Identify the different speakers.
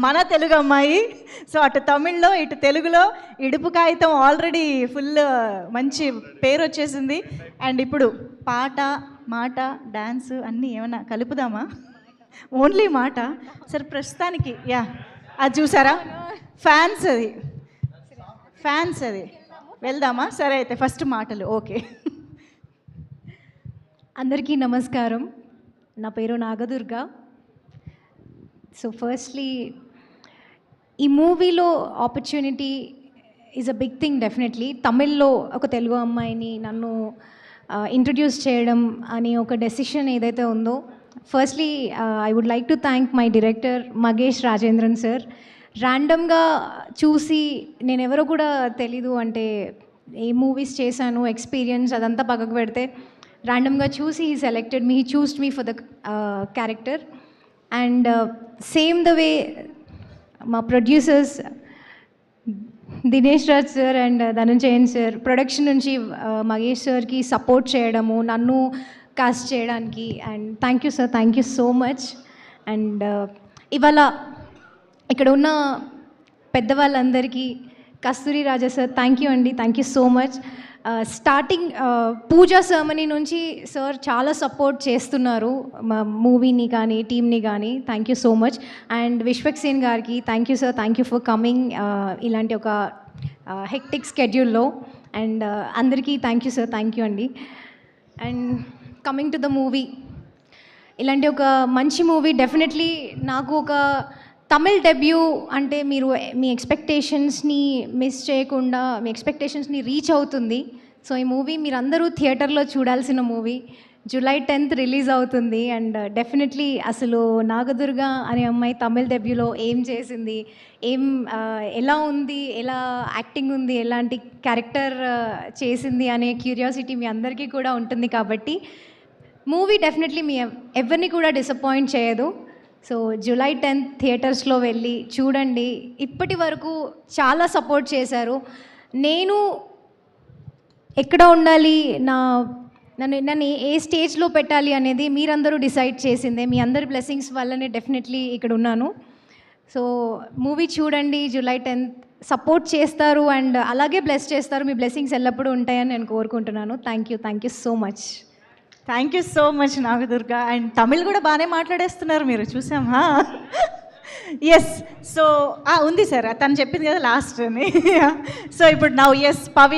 Speaker 1: మన తెలుగు అమ్మాయి. సో అటు తమిళ్లో ఇటు తెలుగులో ఇడుపు కాగితం ఆల్రెడీ ఫుల్ మంచి పేరు వచ్చేసింది. అండ్ ఇప్పుడు పాట మాట డ్యాన్స్ అన్నీ ఏమన్నా కలుపుదామా? ఓన్లీ మాట. సరే ప్రస్తుతానికి యా అది చూసారా ఫ్యాన్స్ అది వెళ్దామా? సరే అయితే ఫస్ట్ మాటలు. ఓకే.
Speaker 2: అందరికీ నమస్కారం. నా పేరు నాగదుర్గ. సో ఫస్ట్లీ ఈ మూవీలో opportunity is a big thing definitely. తమిళ్లో ఒక తెలుగు అమ్మాయిని నన్ను ఇంట్రడ్యూస్ చేయడం అని ఒక డెసిషన్ ఏదైతే ఉందో, firstly I would like to thank my director Magesh Rajendran sir. ర్యాండమ్గా చూసి నేను ఎవరో కూడా తెలీదు, అంటే ఏ మూవీస్ చేశాను ఎక్స్పీరియన్స్ అదంతా పక్కకు పెడితే ర్యాండమ్గా చూసి he selected me, he చూస్డ్ me for the character. And same the way మా producers Dinesh Raj sir and Dhananjayan sir production నుంచి మగేష్ సార్కి సపోర్ట్ చేయడము, నన్ను కాస్ట్ చేయడానికి. And thank you sir, thank you so much. And ఇవాళ ఇక్కడ ఉన్న పెద్దవాళ్ళందరికీ కస్తూరి రాజా సార్ థ్యాంక్ యూ అండి, thank you so much. Starting Pooja ceremony నుంచి సార్ చాలా సపోర్ట్ చేస్తున్నారు మా మూవీని కానీ టీమ్ని కానీ. Thank you so much. And Vishwaksen గారికి thank you sir, thank you for coming ఇలాంటి ఒక హెక్టిక్ స్కెడ్యూల్లో. అండ్ అందరికీ thank you sir, thank you అండి. And coming to the movie, ఇలాంటి ఒక మంచి మూవీ డెఫినెట్లీ నాకు ఒక తమిళ్ డెబ్యూ అంటే మీరు మీ ఎక్స్పెక్టేషన్స్ని మిస్ చేయకుండా మీ ఎక్స్పెక్టేషన్స్ని రీచ్ అవుతుంది. సో ఈ మూవీ మీరందరూ థియేటర్లో చూడాల్సిన మూవీ. జూలై 10th రిలీజ్ అవుతుంది. అండ్ డెఫినెట్లీ అసలు నాగదుర్గ అనే అమ్మాయి తమిళ్ డెబ్యూలో ఏం చేసింది, ఎలా ఉంది, ఎలా యాక్టింగ్ ఉంది, ఎలాంటి క్యారెక్టర్ చేసింది అనే క్యూరియాసిటీ మీ అందరికీ కూడా ఉంటుంది. కాబట్టి మూవీ డెఫినెట్లీ మీ ఎవరిని కూడా డిసప్పాయింట్ చేయదు. సో జూలై 10th థియేటర్స్లో వెళ్ళి చూడండి. ఇప్పటి వరకు చాలా సపోర్ట్ చేశారు. నేను ఎక్కడ ఉండాలి, నన్ను ఏ స్టేజ్లో పెట్టాలి అనేది మీరందరూ డిసైడ్ చేసిందే. మీ అందరి బ్లెస్సింగ్స్ వల్లనే డెఫినెట్లీ ఇక్కడ ఉన్నాను. సో మూవీ చూడండి, జూలై 10th సపోర్ట్ చేస్తారు అండ్ అలాగే బ్లెస్ చేస్తారు. మీ బ్లెస్సింగ్స్ ఎల్లప్పుడూ ఉంటాయని నేను కోరుకుంటున్నాను. Thank you so much.
Speaker 1: Thank you so much Nagadurga. And Tamil కూడా బాగానే మాట్లాడేస్తున్నారు మీరు, చూసామా? ఎస్. సో ఉంది సార్, తను చెప్పింది కదా లాస్ట్ అని. సో ఇప్పుడు నౌ ఎస్ పవి